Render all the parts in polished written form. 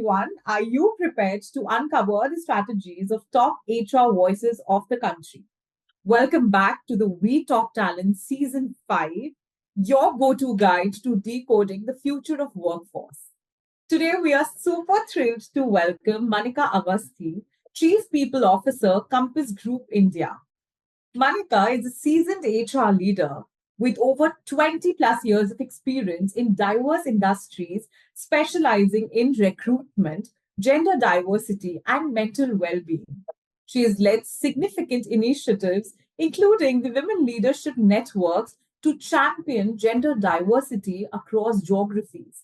everyone. Are you prepared to uncover the strategies of top HR voices of the country? Welcome back to the We Talk Talent Season 5, your go to guide to decoding the future of workforce. Today, we are super thrilled to welcome Manika Awasthi, Chief People Officer, Compass Group India. Manika is a seasoned HR leader with over 20 plus years of experience in diverse industries, specializing in recruitment, gender diversity, and mental well being. She has led significant initiatives, including the Women Leadership Networks, to champion gender diversity across geographies.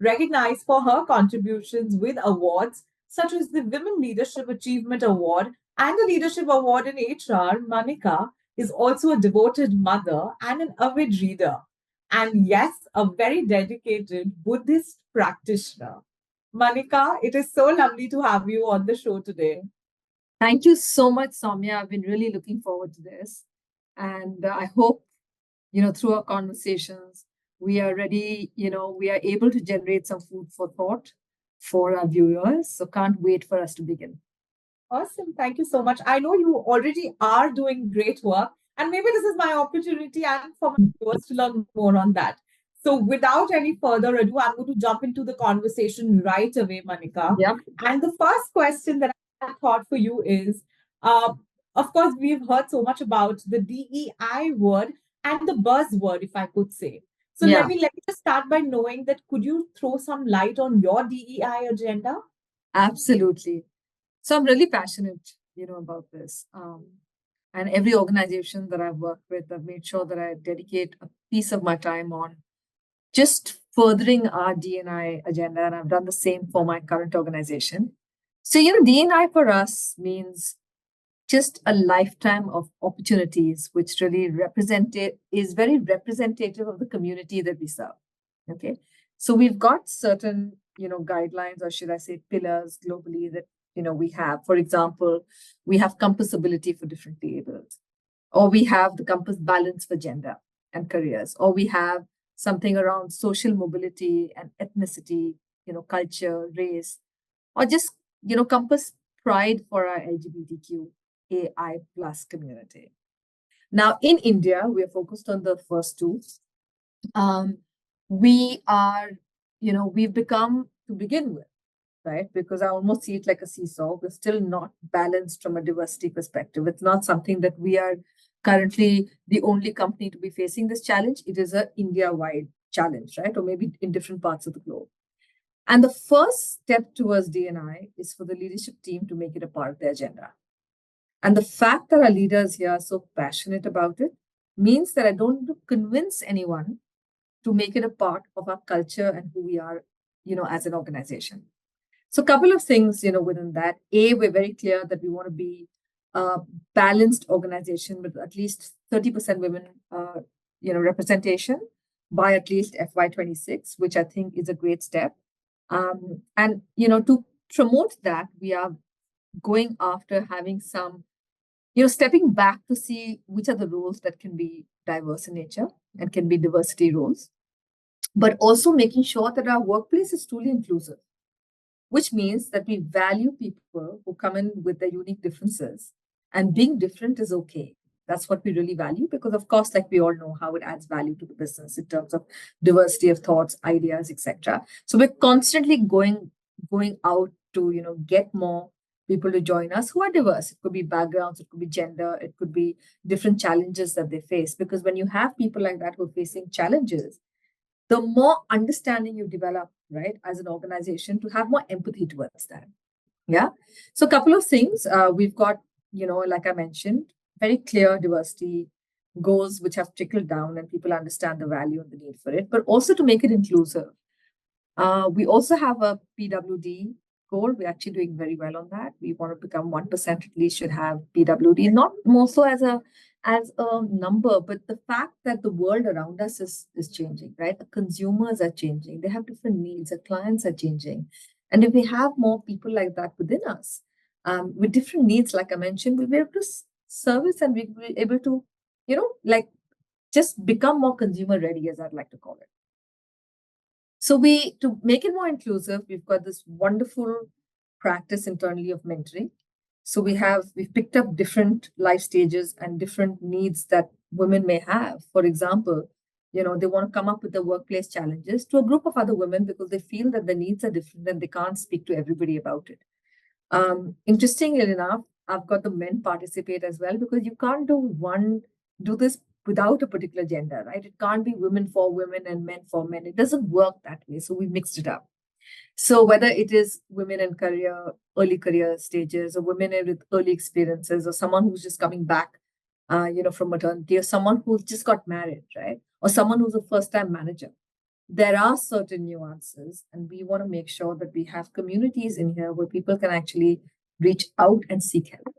Recognized for her contributions with awards such as the Women Leadership Achievement Award and a Leadership Award in HR, Manika is also a devoted mother and an avid reader. And yes, a very dedicated Buddhist practitioner. Manika, it is so lovely to have you on the show today. Thank you so much, Soumya. I've been really looking forward to this. And I hope, through our conversations, we are ready, we are able to generate some food for thought for our viewers. So can't wait for us to begin. Awesome. Thank you so much. I know you already are doing great work, and maybe this is my opportunity and for my viewers to learn more on that. So, without any further ado, I'm going to jump into the conversation right away, Manika. Yeah. And the first question that I thought for you is, of course, we've heard so much about the DEI word and the buzzword, if I could say. So let me just start by knowing that. Could you throw some light on your DEI agenda? Absolutely. So I'm really passionate, about this. And every organization that I've worked with, I've made sure that I dedicate a piece of my time on just furthering our D&I agenda. And I've done the same for my current organization. So, D&I for us means just a lifetime of opportunities, which really is very representative of the community that we serve. Okay. So we've got certain, guidelines, or should I say pillars globally that we have. For example, we have compass ability for different labels, or we have the compass balance for gender and careers, or we have something around social mobility and ethnicity, culture, race, or just, compass pride for our LGBTQAI plus community. Now, in India, we are focused on the first two. We are, we've become, to begin with, right? Because I almost see it like a seesaw. We're still not balanced from a diversity perspective. It's not something that we are currently the only company to be facing this challenge. It is an India-wide challenge, right? Or maybe in different parts of the globe. And the first step towards D&I is for the leadership team to make it a part of their agenda. And the fact that our leaders here are so passionate about it means that I don't need to convince anyone to make it a part of our culture and who we are, as an organization. So a couple of things, within that. A, we're very clear that we want to be a balanced organization with at least 30% women, representation by at least FY26, which I think is a great step. And, to promote that, we are going after having some, stepping back to see which are the roles that can be diverse in nature and can be diversity roles, but also making sure that our workplace is truly inclusive, which means that we value people who come in with their unique differences, and being different is okay. That's what we really value, because of course, like we all know how it adds value to the business in terms of diversity of thoughts, ideas, etc. So we're constantly going out to, get more people to join us who are diverse. It could be backgrounds, it could be gender, it could be different challenges that they face. Because when you have people like that who are facing challenges, the more understanding you develop, right, as an organization, to have more empathy towards that. Yeah. So a couple of things. We've got, like I mentioned, very clear diversity goals which have trickled down and people understand the value and the need for it, but also to make it inclusive. We also have a PWD goal. We're actually doing very well on that. We want to become 1% at least should have PWD, not more so as a number, but the fact that the world around us is changing, right? The consumers are changing. They have different needs. The clients are changing. And if we have more people like that within us, with different needs, like I mentioned, we'll be able to service and we'll be able to, just become more consumer ready, as I'd like to call it. So to make it more inclusive, we've got this wonderful practice internally of mentoring. So we've picked up different life stages and different needs that women may have. For example, they want to come up with the workplace challenges to a group of other women because they feel that the needs are different and they can't speak to everybody about it. Interestingly enough, I've got the men participate as well because you can't do this without a particular gender, right? It can't be women for women and men for men. It doesn't work that way. So we mixed it up. So whether it is women in early career stages, or women with early experiences, or someone who's just coming back, from maternity, or someone who's just got married, right? Or someone who's a first-time manager. There are certain nuances, and we want to make sure that we have communities in here where people can actually reach out and seek help,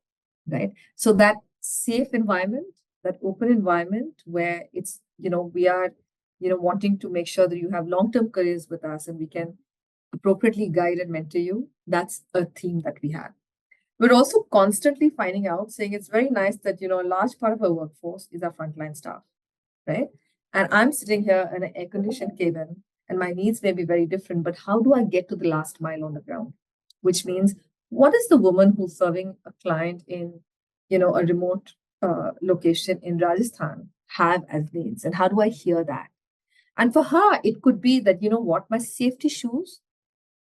right? So that safe environment, that open environment where it's, we are, wanting to make sure that you have long-term careers with us and we can appropriately guide and mentor you. That's a theme that we have. We're also constantly finding out, saying it's very nice that, a large part of our workforce is our frontline staff, right? And I'm sitting here in an air-conditioned cabin and my needs may be very different, but how do I get to the last mile on the ground? Which means, what is the woman who's serving a client in, a remote location in Rajasthan have as needs? And how do I hear that? And for her, it could be that, what, my safety shoes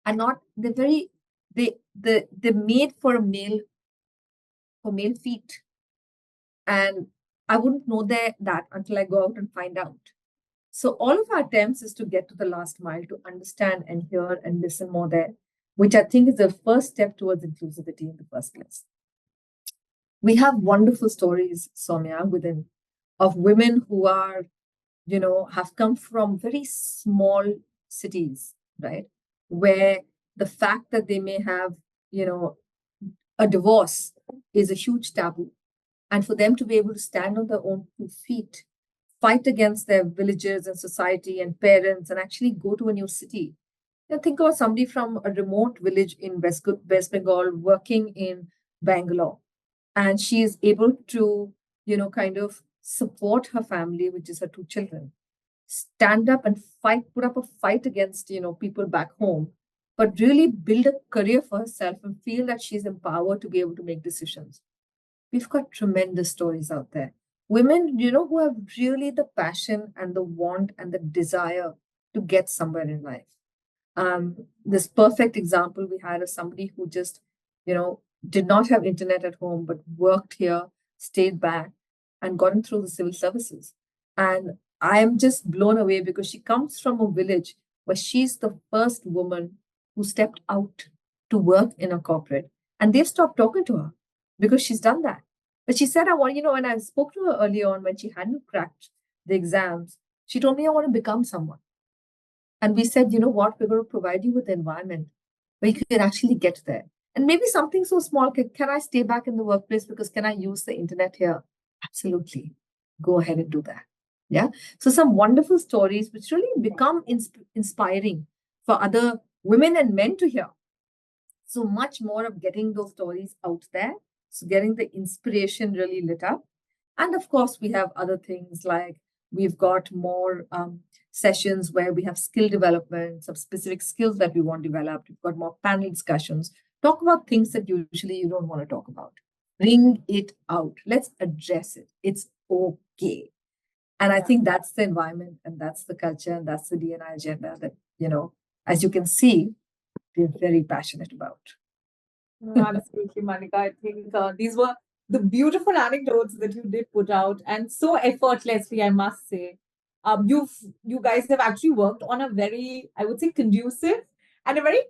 are not, they're made for male feet. And I wouldn't know that until I go out and find out. So all of our attempts is to get to the last mile, to understand and hear and listen more there, which I think is the first step towards inclusivity in the first place. We have wonderful stories, Soumya, within of women who are, have come from very small cities, right? Where the fact that they may have, a divorce is a huge taboo. And for them to be able to stand on their own 2 feet, fight against their villages and society and parents, and actually go to a new city. Think about somebody from a remote village in West Bengal working in Bangalore, and she is able to, kind of support her family, which is her 2 children, stand up and fight, put up a fight against, people back home, but really build a career for herself and feel that she's empowered to be able to make decisions. We've got tremendous stories out there. Women, who have really the passion and the want and the desire to get somewhere in life. This perfect example we had of somebody who just, did not have internet at home, but worked here, stayed back, and gotten through the civil services. And I am just blown away because she comes from a village where she's the first woman who stepped out to work in a corporate. And they've stopped talking to her because she's done that. But she said, I want, when I spoke to her early on when she hadn't cracked the exams, she told me, I want to become someone. And we said, you know what, we're going to provide you with the environment where you can actually get there. And maybe something so small, can I stay back in the workplace because can I use the internet here? Absolutely. Go ahead and do that. Yeah. So some wonderful stories which really become inspiring for other women and men to hear. So much more of getting those stories out there. So getting the inspiration really lit up. And of course, we have other things like we've got more sessions where we have skill development, some specific skills that we want developed. We've got more panel discussions. Talk about things that usually you don't want to talk about. Bring it out. Let's address it. It's okay. And I think that's the environment and that's the culture and that's the D&I agenda that, as you can see, we're very passionate about. Absolutely, Manika. I think these were the beautiful anecdotes that you did put out, and so effortlessly, I must say. You guys have actually worked on a very, I would say, conducive and a very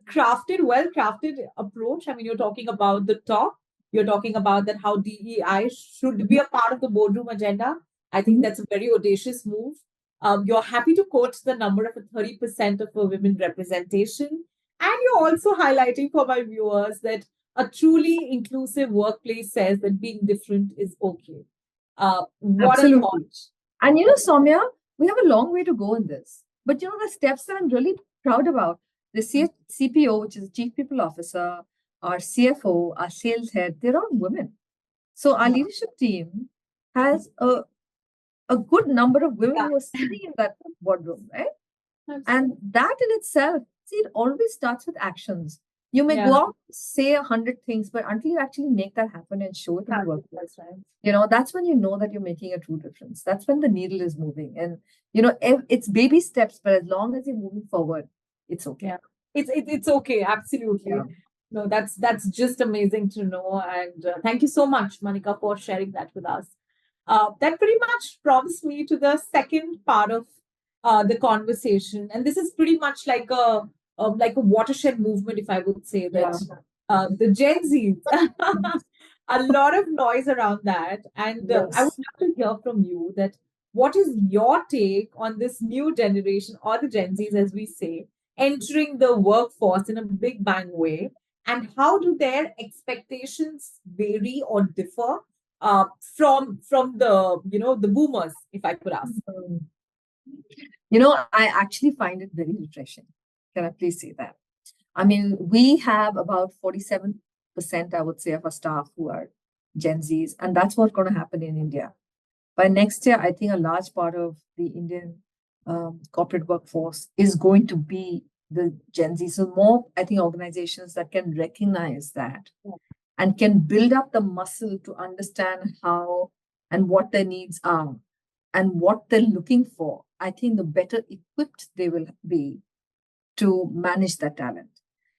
well crafted approach. I mean, you're talking about the talk, you're talking about that how DEI should be a part of the boardroom agenda. I think that's a very audacious move. You're happy to quote the number of a 30% of a women representation. And you're also highlighting for my viewers that a truly inclusive workplace says that being different is okay. What a thought. And Soumya, we have a long way to go in this. But the steps that I'm really proud about, the CPO, which is Chief People Officer, our CFO, our sales head, they're all women. So our leadership team has a good number of women who are sitting in that boardroom, right? And that in itself, see, it always starts with actions. You may Yeah. go out, say 100 things, but until you actually make that happen and show it in the workplace, That's right. that's when you know that you're making a true difference. That's when the needle is moving. And, it's baby steps, but as long as you're moving forward, it's okay. Yeah. It's okay. Absolutely. Yeah. No, that's just amazing to know. And thank you so much, Manika, for sharing that with us. That pretty much prompts me to the second part of the conversation, and this is pretty much like a watershed movement, if I would say that. Yeah. The Gen Zs, a lot of noise around that, and I would Yes. love to hear from you that what is your take on this new generation or the Gen Zs, as we say, entering the workforce in a big bang way, and how do their expectations vary or differ from the the boomers, if I could ask. Mm. I actually find it very refreshing. Can I please say that? I mean, we have about 47%, I would say, of our staff who are Gen Zs, and that's what's going to happen in India. By next year, I think a large part of the Indian corporate workforce is going to be the Gen Z. So more, I think, organizations that can recognize that and can build up the muscle to understand how and what their needs are and what they're looking for, I think the better equipped they will be to manage that talent.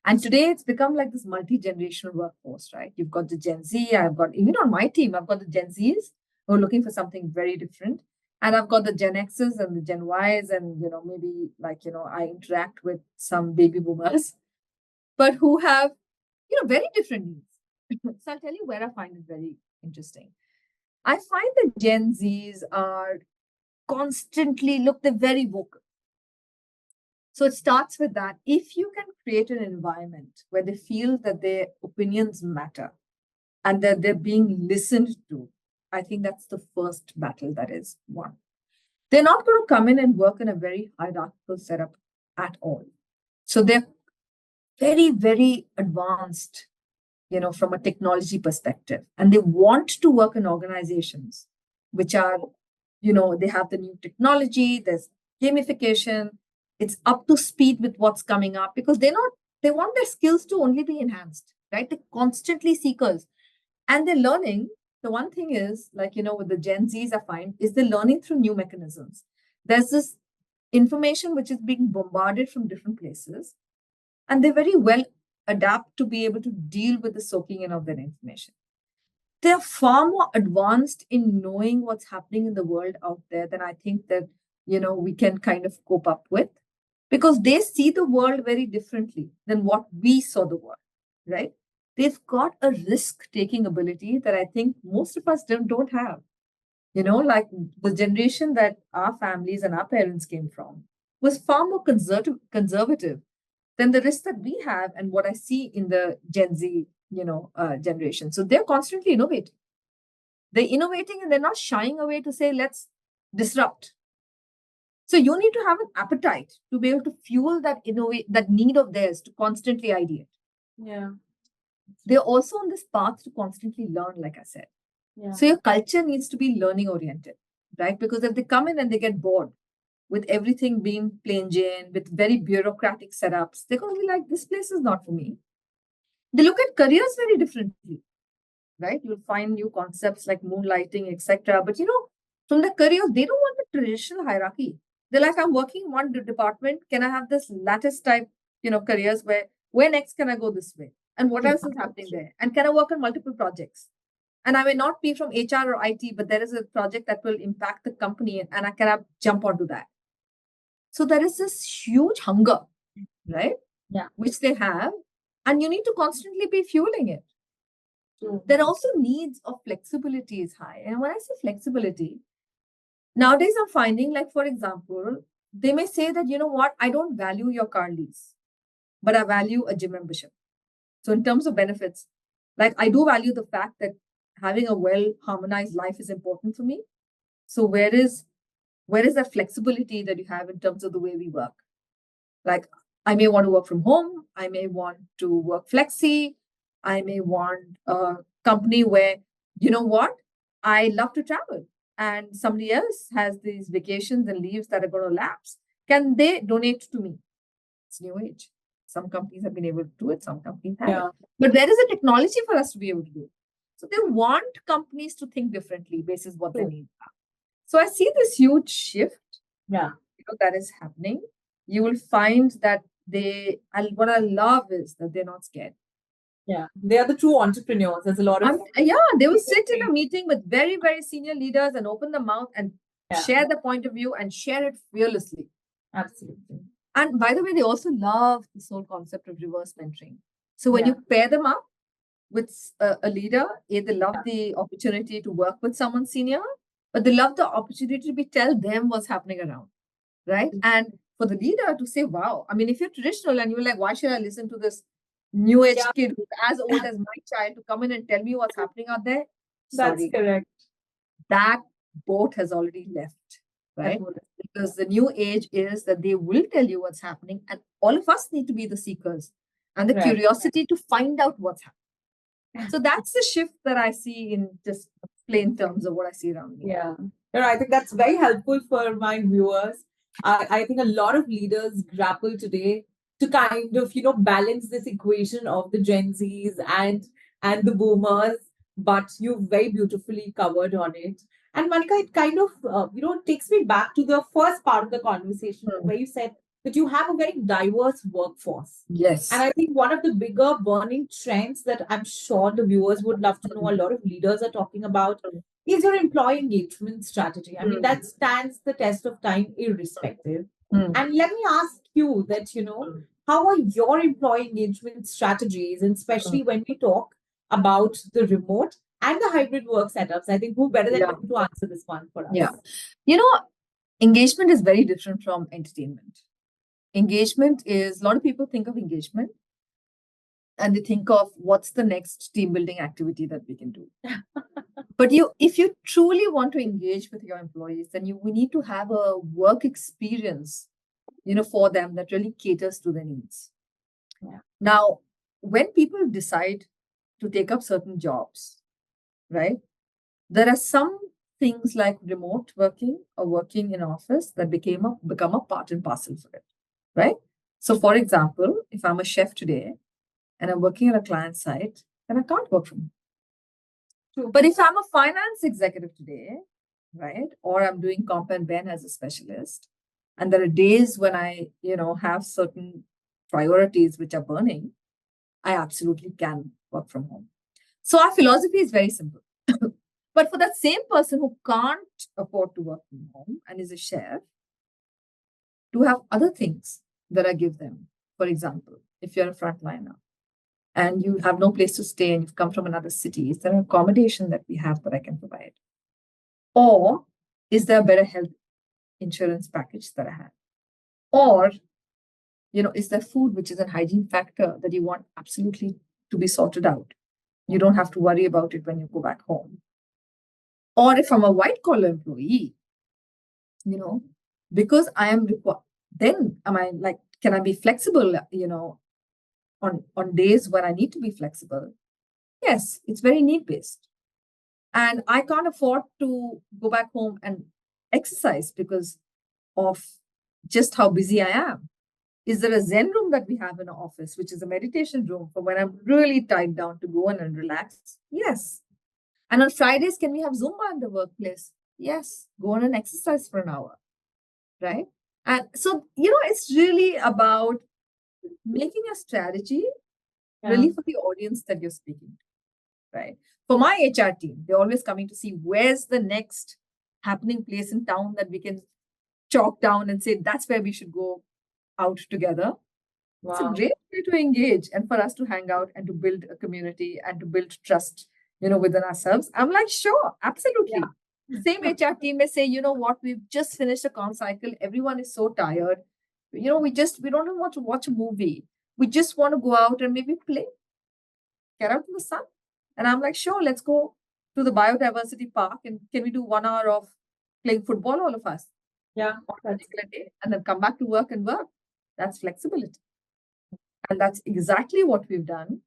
And today it's become like this multi-generational workforce, right? You've got the Gen Z, I've got, even on my team, I've got the Gen Zs who are looking for something very different. And I've got the Gen Xs and the Gen Ys, and maybe I interact with some baby boomers, but who have, very different needs. So I'll tell you where I find it very interesting. I find the Gen Zs are constantly, look, they're very vocal. So it starts with that. If you can create an environment where they feel that their opinions matter and that they're being listened to, I think that's the first battle that is won. They're not going to come in and work in a very hierarchical setup at all. So they're very, very advanced, from a technology perspective. And they want to work in organizations which are, they have the new technology, there's gamification, it's up to speed with what's coming up, because they want their skills to only be enhanced, right? They're constantly seekers and they're learning. The one thing is, with the Gen Zs, I find, is they're learning through new mechanisms. There's this information which is being bombarded from different places, and they're very well adapt to be able to deal with the soaking in of that information. They're far more advanced in knowing what's happening in the world out there than I think that, we can kind of cope up with, because they see the world very differently than what we saw the world, right? They've got a risk-taking ability that I think most of us don't have. Like the generation that our families and our parents came from was far more conservative than the risk that we have and what I see in the Gen Z, generation. So they're constantly innovating. They're innovating and they're not shying away to say, let's disrupt. So you need to have an appetite to be able to fuel that need of theirs to constantly ideate. Yeah. They're also on this path to constantly learn, like I said. Yeah. So your culture needs to be learning oriented, right? Because if they come in and they get bored with everything being plain Jane, with very bureaucratic setups, they're going to be like, this place is not for me. They look at careers very differently, right? You'll find new concepts like moonlighting, etc. But from the careers, they don't want the traditional hierarchy. They're like, I'm working in one department. Can I have this lattice type, careers where next can I go this way? And what else is happening there? And can I work on multiple projects? And I may not be from HR or IT, but there is a project that will impact the company, and I can jump onto that. So there is this huge hunger, right? Yeah. Which they have, and you need to constantly be fueling it. There are also needs of flexibility is high. And when I say flexibility, nowadays I'm finding, like, for example, they may say that, you know what, I don't value your car lease, but I value a gym membership. So in terms of benefits, like, I do value the fact that having a well harmonized life is important for me. So where is that flexibility that you have in terms of the way we work? Like, I may want to work from home. I may want to work flexi. I may want a company where, you know what, I love to travel and somebody else has these vacations and leaves that are going to lapse. Can they donate to me? It's new age. Some companies have been able to do it, some companies haven't. But there is a technology for us to be able to do it. So they want companies to think differently based on what they need. So I see this huge shift that is happening. You will find that what I love is that they're not scared. Yeah, they are the true entrepreneurs. There's a lot of they will sit in a meeting with very, very senior leaders and open the mouth and share the point of view and share it fearlessly. Absolutely. And by the way, they also love this whole concept of reverse mentoring. So when you pair them up with a leader, they love the opportunity to work with someone senior, but they love the opportunity to tell them what's happening around, right? And for the leader to say, wow, I mean, if you're traditional and you're like, why should I listen to this new age kid who's as old as my child to come in and tell me what's happening out there? That's correct. That boat has already left, right? Because the new age is that they will tell you what's happening, and all of us need to be the seekers and the curiosity to find out what's happening. So that's the shift that I see in just plain terms of what I see around me. Yeah. I think that's very helpful for my viewers. I think a lot of leaders grapple today to kind of, balance this equation of the Gen Zs and the boomers, but you very beautifully covered on it. And Manika, it kind of, takes me back to the first part of the conversation where you said that you have a very diverse workforce. Yes. And I think one of the bigger burning trends that I'm sure the viewers would love to know, a lot of leaders are talking about, is your employee engagement strategy. I mean, that stands the test of time irrespective. And let me ask you that, how are your employee engagement strategies, and especially when we talk about the remote and the hybrid work setups? I think who better than you to answer this one for us? Yeah. Engagement is very different from entertainment. Engagement is, a lot of people think of engagement and they think of what's the next team building activity that we can do. But if you truly want to engage with your employees, then we need to have a work experience, for them that really caters to their needs. Yeah. Now, when people decide to take up certain jobs, right, there are some things like remote working or working in office that become a part and parcel for it, right? So, for example, if I'm a chef today and I'm working at a client site, then I can't work from home. True. But if I'm a finance executive today, right, or I'm doing comp and ben as a specialist, and there are days when I, have certain priorities which are burning, I absolutely can work from home. So our philosophy is very simple. But for that same person who can't afford to work from home and is a chef, to have other things that I give them. For example, if you're a frontliner and you have no place to stay and you've come from another city, is there an accommodation that we have that I can provide? Or is there a better health insurance package that I have? Or, is there food which is a hygiene factor that you want absolutely to be sorted out? You don't have to worry about it when you go back home. Or if I'm a white collar employee, because I am required, then can I be flexible, on days when I need to be flexible? Yes, it's very need based. And I can't afford to go back home and exercise because of just how busy I am. Is there a Zen room that we have in our office, which is a meditation room for when I'm really tied down to go in and relax? Yes. And on Fridays, can we have Zumba in the workplace? Yes. Go on and exercise for an hour, right? And so, it's really about making a strategy really for the audience that you're speaking to, right? For my HR team, they're always coming to see where's the next happening place in town that we can chalk down and say, that's where we should go out together. Wow. It's a great way to engage and for us to hang out and to build a community and to build trust, within ourselves. I'm like, sure, absolutely. Yeah. Same HR team may say, you know what, we've just finished a con cycle. Everyone is so tired. We don't want to watch a movie. We just want to go out and maybe play, get out in the sun. And I'm like, sure, let's go to the biodiversity park and can we do 1 hour of playing football, all of us? Yeah. On a particular day, and then come back to work and work. That's flexibility. And that's exactly what we've done.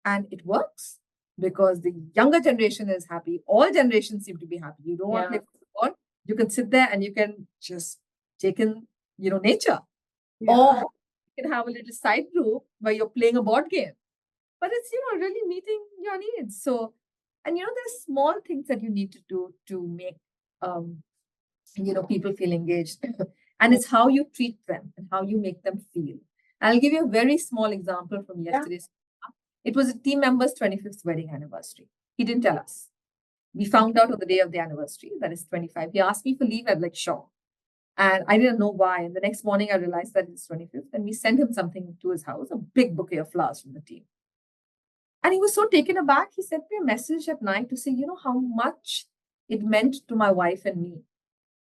And it works because the younger generation is happy. All generations seem to be happy. You don't want to play football. You can sit there and you can just take in nature. Yeah. Or you can have a little side group where you're playing a board game. But it's, really meeting your needs. So, and there's small things that you need to do to make, people feel engaged. And it's how you treat them and how you make them feel. I'll give you a very small example from Yeah. yesterday's. It was a team member's 25th wedding anniversary. He didn't tell us. We found out on the day of the anniversary, that is 25. He asked me for leave. I'm like, sure. And I didn't know why. And the next morning, I realized that it's 25th. And we sent him something to his house, a big bouquet of flowers from the team. And he was so taken aback. He sent me a message at night to say, how much it meant to my wife and me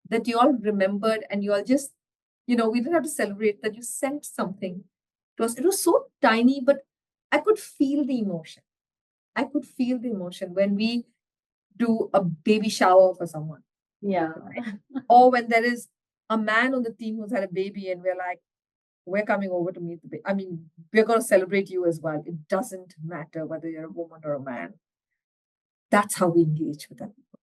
that you all remembered and you all just, we didn't have to celebrate, that you sent something to us. It was so tiny, but I could feel the emotion. I could feel the emotion when we do a baby shower for someone. Yeah. Right? Or when there is a man on the team who's had a baby and we're like, we're coming over to meet the baby. I mean, we're going to celebrate you as well. It doesn't matter whether you're a woman or a man. That's how we engage with our people.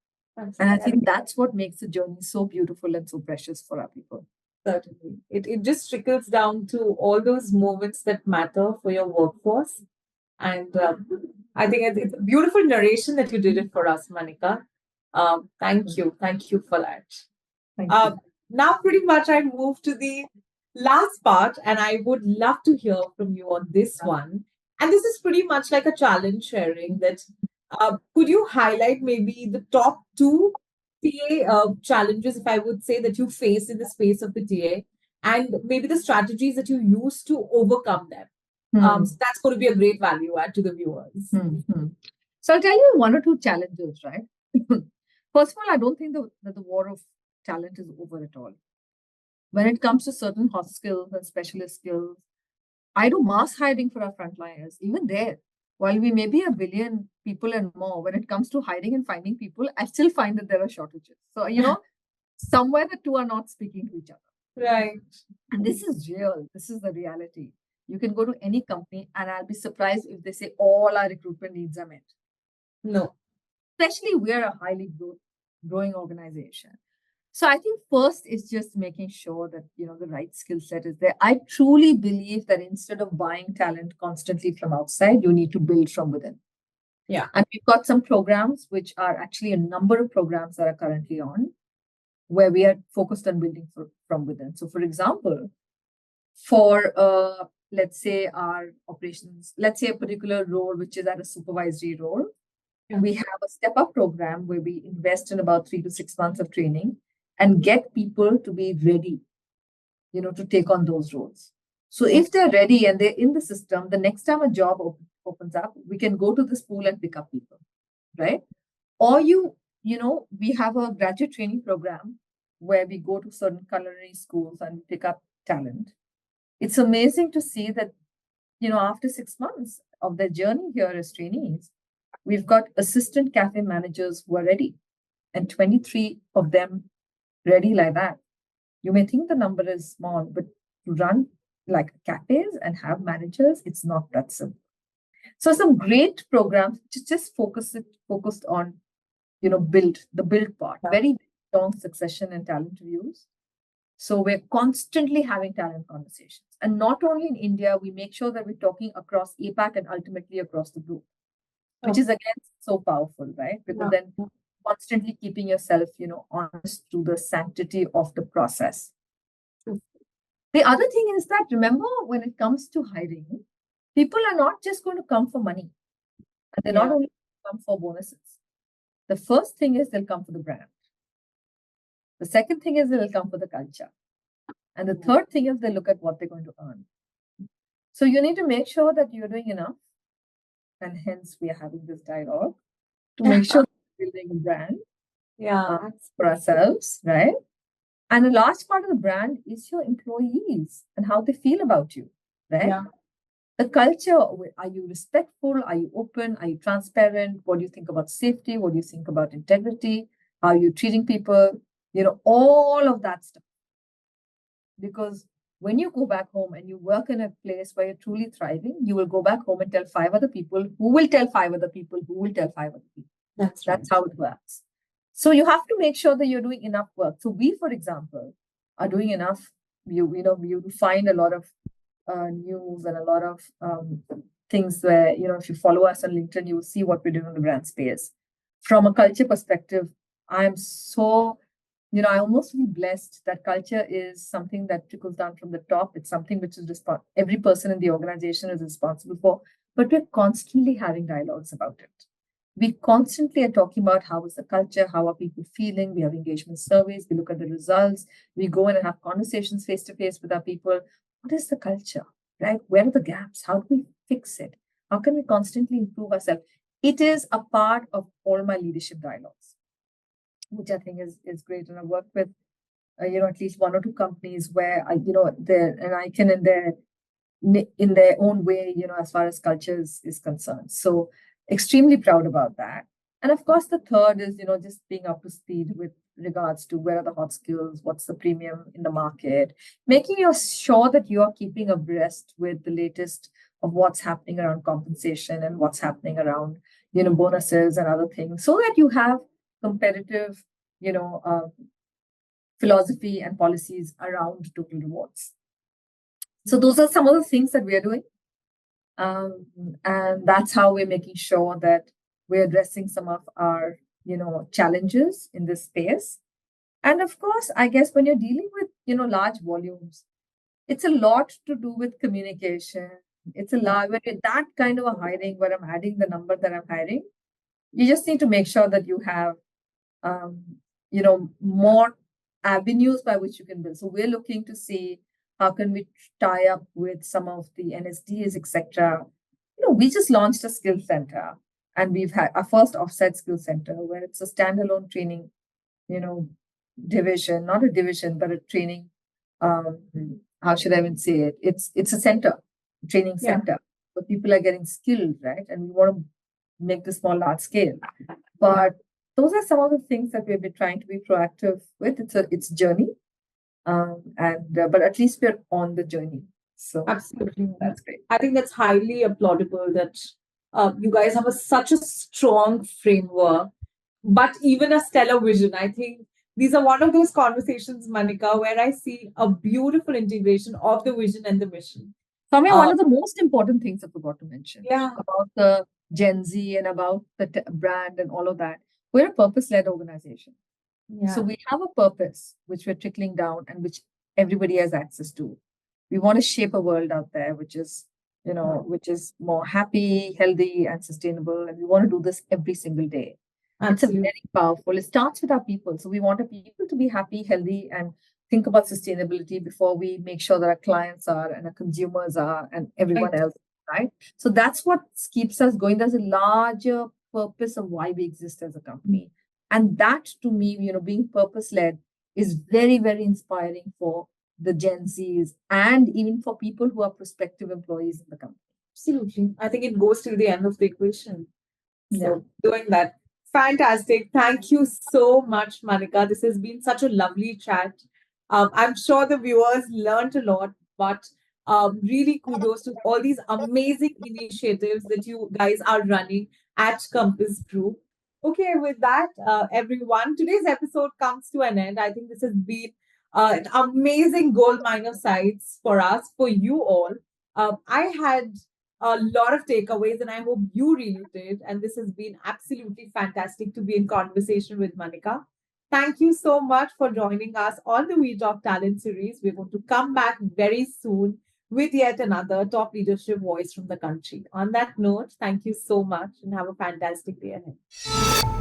And I think that's what makes the journey so beautiful and so precious for our people. Certainly. It just trickles down to all those moments that matter for your workforce. And I think it's a beautiful narration that you did it for us, Manika. Thank you. Thank you for that. Thank you. Now, pretty much, I move to the last part, and I would love to hear from you on this one. And this is pretty much like a challenge sharing that could you highlight maybe the top two TA challenges, if I would say, that you face in the space of the TA, and maybe the strategies that you use to overcome them? So that's going to be a great value add to the viewers. So I'll tell you one or two challenges, right? First of all, I don't think that the war of talent is over at all. When it comes to certain hot skills and specialist skills, I do mass hiring for our frontliners. Even there, while we may be a billion people and more, when it comes to hiring and finding people, I still find that there are shortages. So, somewhere the two are not speaking to each other. Right. And this is real. This is the reality. You can go to any company and I'll be surprised if they say all our recruitment needs are met. No. Especially we're a highly growing organization. So I think first is just making sure that, the right skill set is there. I truly believe that instead of buying talent constantly from outside, you need to build from within. Yeah. And we've got some programs, which are actually a number of programs that are currently on, where we are focused on building from within. So for example, for let's say our operations, let's say a particular role, which is at a supervisory role, we have a step up program where we invest in about 3 to 6 months of training and get people to be ready, to take on those roles. So if they're ready and they're in the system, the next time a job opens up, we can go to this pool and pick up people, right? Or we have a graduate training program where we go to certain culinary schools and pick up talent. It's amazing to see that, after 6 months of their journey here as trainees, we've got assistant cafe managers who are ready, and 23 of them ready like that. You may think the number is small, but to run like cafes and have managers, it's not that simple. So some great programs just focused on, the build part, very strong succession and talent reviews. So we're constantly having talent conversations. And not only in India, we make sure that we're talking across APAC and ultimately across the group, which is again so powerful, right? Because then constantly keeping yourself, honest to the sanctity of the process. The other thing is that, remember, when it comes to hiring, people are not just going to come for money. And they're not only come for bonuses. The first thing is they'll come for the brand. The second thing is they'll come for the culture. And the third thing is they look at what they're going to earn. So you need to make sure that you're doing enough. And hence we are having this dialogue to make sure we're building a brand for ourselves, right? And a large part of the brand is your employees and how they feel about you, right? Yeah. The culture, are you respectful? Are you open? Are you transparent? What do you think about safety? What do you think about integrity? How are you treating people? All of that stuff. Because when you go back home and you work in a place where you're truly thriving, you will go back home and tell 5 other people who will tell 5 other people who will tell 5 other people. That's how it works. So you have to make sure that you're doing enough work. So we, for example, are doing enough you find a lot of news and a lot of things where, if you follow us on LinkedIn, you will see what we're doing in the brand space. From a culture perspective, I'm so, I almost feel blessed that culture is something that trickles down from the top. It's something which is every person in the organization is responsible for, but we're constantly having dialogues about it. We constantly are talking about how is the culture, how are people feeling. We have engagement surveys, we look at the results, we go in and have conversations face to face with our people. What is the culture, right? Where are the gaps? How do we fix it? How can we constantly improve ourselves? It is a part of all my leadership dialogues, which I think is great. And I work with, at least one or two companies where they're an icon in their own way, as far as culture is concerned. So extremely proud about that. And of course, the third is, just being up to speed with regards to where are the hot skills, what's the premium in the market, making sure that you are keeping abreast with the latest of what's happening around compensation and what's happening around, bonuses and other things, so that you have competitive, philosophy and policies around total rewards. So those are some of the things that we are doing. And that's how we're making sure that we're addressing some of our, challenges in this space. And of course, I guess when you're dealing with, large volumes, it's a lot to do with communication. It's a lot when you're that kind of a hiring where I'm adding the number that I'm hiring. You just need to make sure that you have, more avenues by which you can build. So we're looking to see how can we tie up with some of the NSDs, etc. We just launched a skill center, and we've had our first offsite skill center where it's a standalone training, division, not a division, but a training. How should I even say it? It's a center, training center, where people are getting skilled, right? And we want to make this more large scale. But those are some of the things that we've been trying to be proactive with. It's a journey. But at least we're on the journey. So Absolutely. that's great. I think that's highly applaudable that you guys have such a strong framework, but even a stellar vision. I think these are one of those conversations, Manika, where I see a beautiful integration of the vision and the mission. Soumya, one of the most important things I forgot to mention Yeah. about the Gen Z and about the brand and all of that. We're a purpose-led organization. Yeah. So we have a purpose which we're trickling down and which everybody has access to. We want to shape a world out there which is, which is more happy, healthy, and sustainable. And we want to do this every single day. Absolutely. It's a very powerful. It starts with our people. So we want our people to be happy, healthy, and think about sustainability before we make sure that our clients are and our consumers are and everyone else, right? So that's what keeps us going. There's a larger purpose of why we exist as a company. And that, to me, being purpose-led is very, very inspiring for the Gen Zs and even for people who are prospective employees in the company. Absolutely. I think it goes to the end of the equation. So doing that. Fantastic. Thank you so much, Manika. This has been such a lovely chat. I'm sure the viewers learned a lot, but really kudos to all these amazing initiatives that you guys are running at Compass Group. Okay, with that, everyone, today's episode comes to an end. I think this has been an amazing gold mine of sights for us, for you all. I had a lot of takeaways, and I hope you really did. And this has been absolutely fantastic to be in conversation with Manika. Thank you so much for joining us on the We Talk Talent series. We're going to come back very soon with yet another top leadership voice from the country. On that note, thank you so much and have a fantastic day ahead.